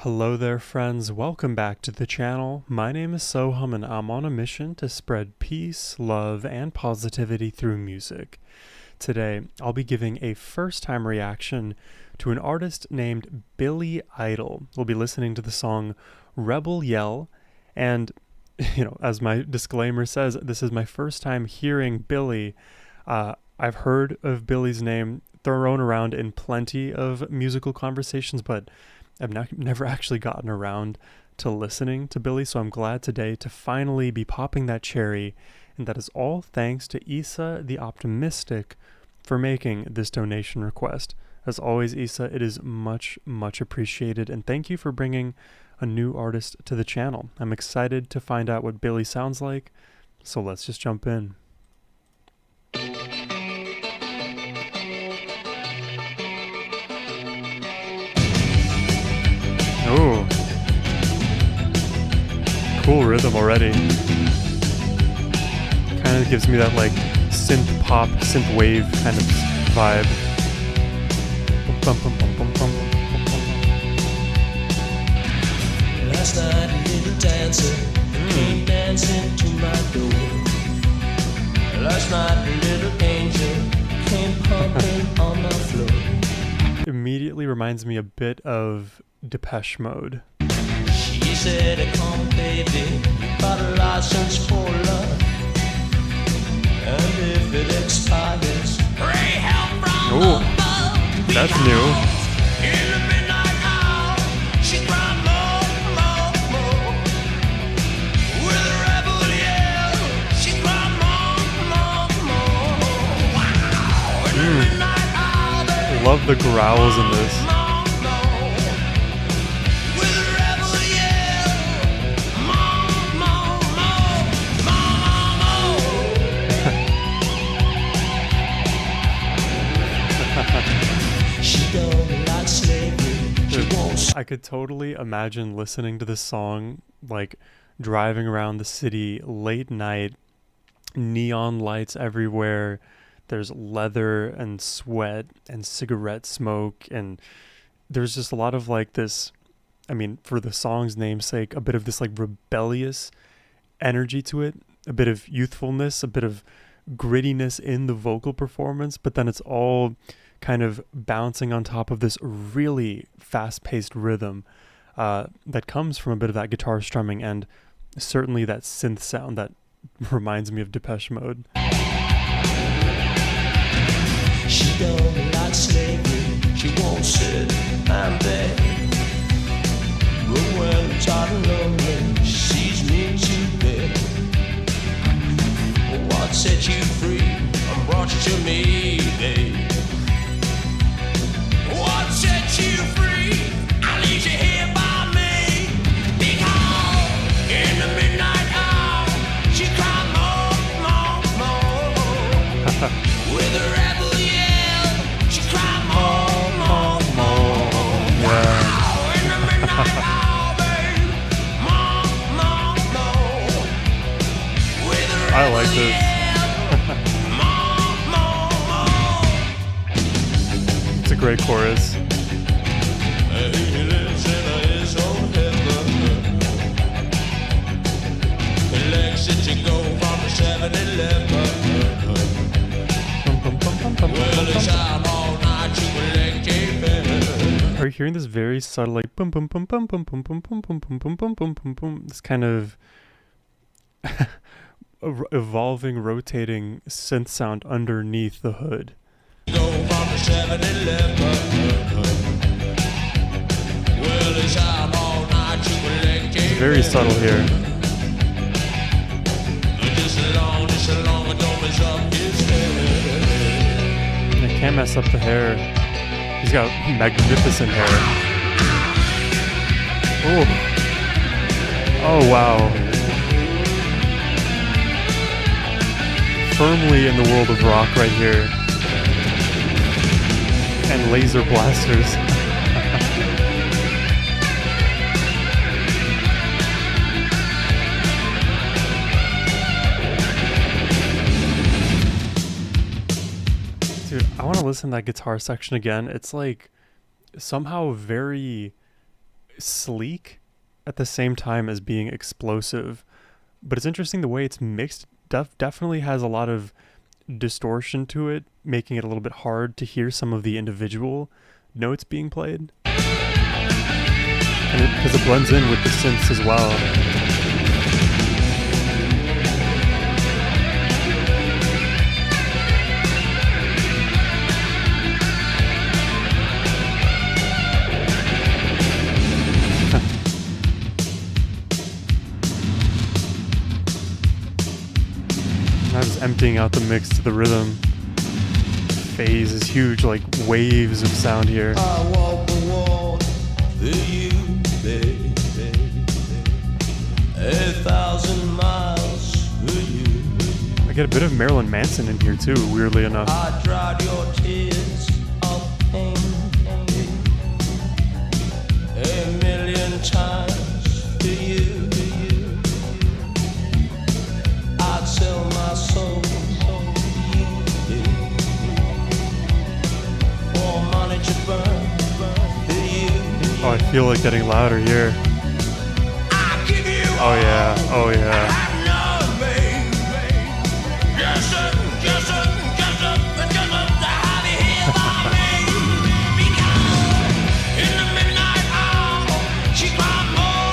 Hello there, friends. Welcome back to the channel. My name is Sohum, and I'm on a mission to spread peace, love, and positivity through music. Today, I'll be giving a first-time reaction to an artist named Billy Idol. We'll be listening to the song Rebel Yell, and, as my disclaimer says, this is my first time hearing Billy. I've heard of Billy's name thrown around in plenty of musical conversations, but I've never actually gotten around to listening to Billy, so I'm glad today to finally be popping that cherry, and that is all thanks to Isa the Optimistic for making this donation request. As always, Isa, it is much, much appreciated, and thank you for bringing a new artist to the channel. I'm excited to find out what Billy sounds like, so let's just jump in. Oh, cool rhythm already. Kind of gives me that like synth pop, synth wave kind of vibe. Last night a little dancer came dancing to my door. Last night a little angel came pumping on my floor. Immediately reminds me a bit of Depeche Mode. She said, "Come, baby, got a license for love, and if it expires, pray help from above." That's new. In the midnight hour, she cried more, more, more. With a rebel yell, she cried more, more, more. Wow. In the midnight hour, baby, Love the growls in this. I could totally imagine listening to this song, like driving around the city late night, neon lights everywhere, there's leather and sweat and cigarette smoke, and there's just a lot of like this, for the song's namesake, a bit of this like rebellious energy to it, a bit of youthfulness, a bit of grittiness in the vocal performance, but then it's all kind of bouncing on top of this really fast-paced rhythm that comes from a bit of that guitar strumming and certainly that synth sound that reminds me of Depeche Mode. She don't like slavery, she won't sit and beg. But when I'm tired and lonely, she sees me to bed. What set you free and brought you to me, babe? What set you free? I leave you here by me. Because in the midnight hour, she cried more, more, more. With a rebel yell, she cried more, more, more. Wow. In the midnight hour, babe, more, more, more. With a rebel I like this. It's a great chorus. Are you hearing this very subtle like boom boom boom boom boom boom boom boom boom boom boom boom boom boom boom? This kind of evolving, rotating synth sound underneath the hood. It's very subtle here. I can't mess up the hair. He's got magnificent hair. Oh. Oh wow. Firmly in the world of rock right here. And laser blasters. Dude, I want to listen to that guitar section again. It's like somehow very sleek at the same time as being explosive. But it's interesting the way it's mixed. Definitely has a lot of distortion to it, making it a little bit hard to hear some of the individual notes being played. And because it blends in with the synths as well. Now just emptying out the mix to the rhythm. Phase is huge, like waves of sound here. I walk the walk for you, baby. 1,000 miles for you. I get a bit of Marilyn Manson in here too, weirdly enough. I dried your tears of pain 1,000,000 times for you. I'd sell my soul for money to burn for you. Oh, I feel like getting louder here. I give you Oh yeah, oh yeah. have none, babe. Just a to have you here by me. Because in the midnight hour, she cried more.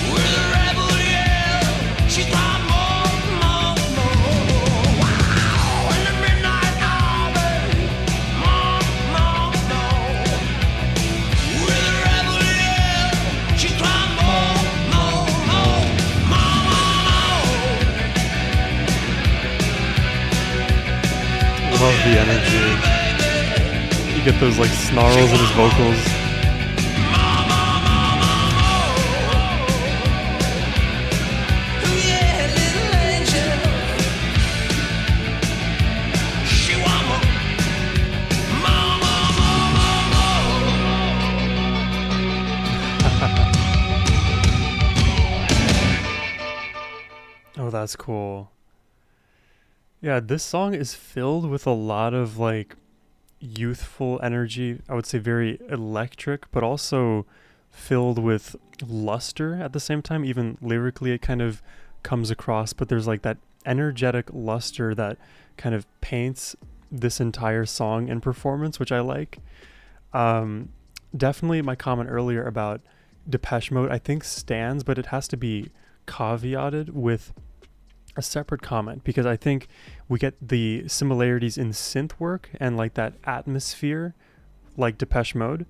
With a rebel yell, she cried more. Wow, in the midnight hour, babe, more. With a rebel yell, she cried more. Love the energy. You get those like snarls in his vocals. Yeah, little angel. She want Oh, that's cool. Yeah, this song is filled with a lot of like youthful energy. I would say very electric, but also filled with luster at the same time. Even lyrically, it kind of comes across, but there's like that energetic luster that kind of paints this entire song and performance, which I like. Definitely my comment earlier about Depeche Mode, I think stands, but it has to be caveated with a separate comment, because I think we get the similarities in synth work and like that atmosphere like Depeche Mode,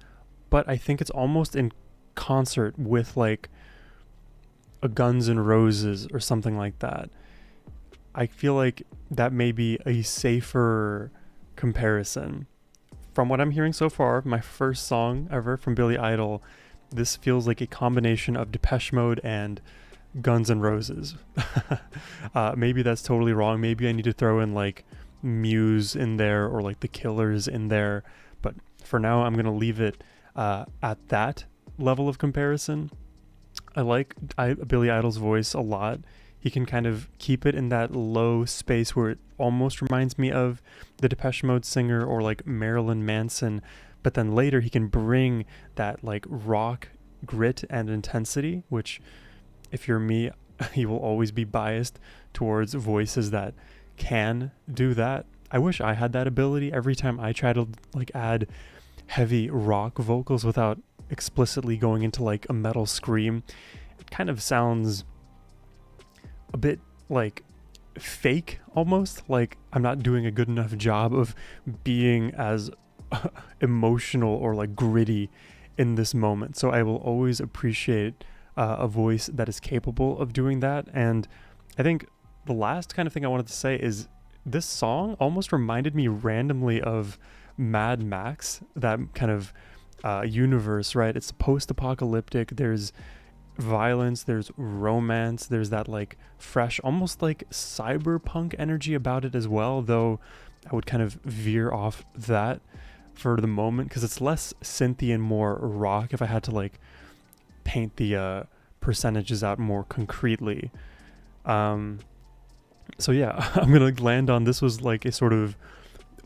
but I think it's almost in concert with like a Guns N' Roses or something like that. I feel like that may be a safer comparison. From what I'm hearing so far, my first song ever from Billy Idol, this feels like a combination of Depeche Mode and Guns N' Roses. Maybe that's totally wrong. Maybe I need to throw in like Muse in there or like the Killers in there. But for now, I'm going to leave it at that level of comparison. I like Billy Idol's voice a lot. He can kind of keep it in that low space where it almost reminds me of the Depeche Mode singer or like Marilyn Manson. But then later he can bring that like rock grit and intensity, which if you're me, you will always be biased towards voices that can do that. I wish I had that ability. Every time I try to like add heavy rock vocals without explicitly going into like a metal scream, it kind of sounds a bit like fake almost. Like I'm not doing a good enough job of being as emotional or like gritty in this moment. So I will always appreciate a voice that is capable of doing that. And I think the last kind of thing I wanted to say is this song almost reminded me randomly of Mad Max, that kind of universe, right? It's post-apocalyptic. There's violence, there's romance, there's that like fresh, almost like cyberpunk energy about it as well, though I would kind of veer off that for the moment because it's less synthy and more rock if I had to like paint the percentages out more concretely. So yeah, I'm gonna land on this was like a sort of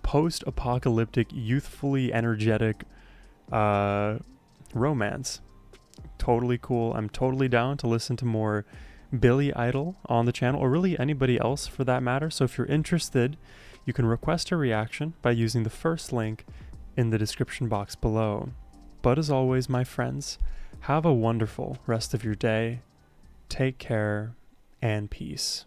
post-apocalyptic, youthfully energetic romance. Totally cool. I'm totally down to listen to more Billy Idol on the channel, or really anybody else for that matter. So if you're interested, you can request a reaction by using the first link in the description box below. But as always, my friends, have a wonderful rest of your day. Take care and peace.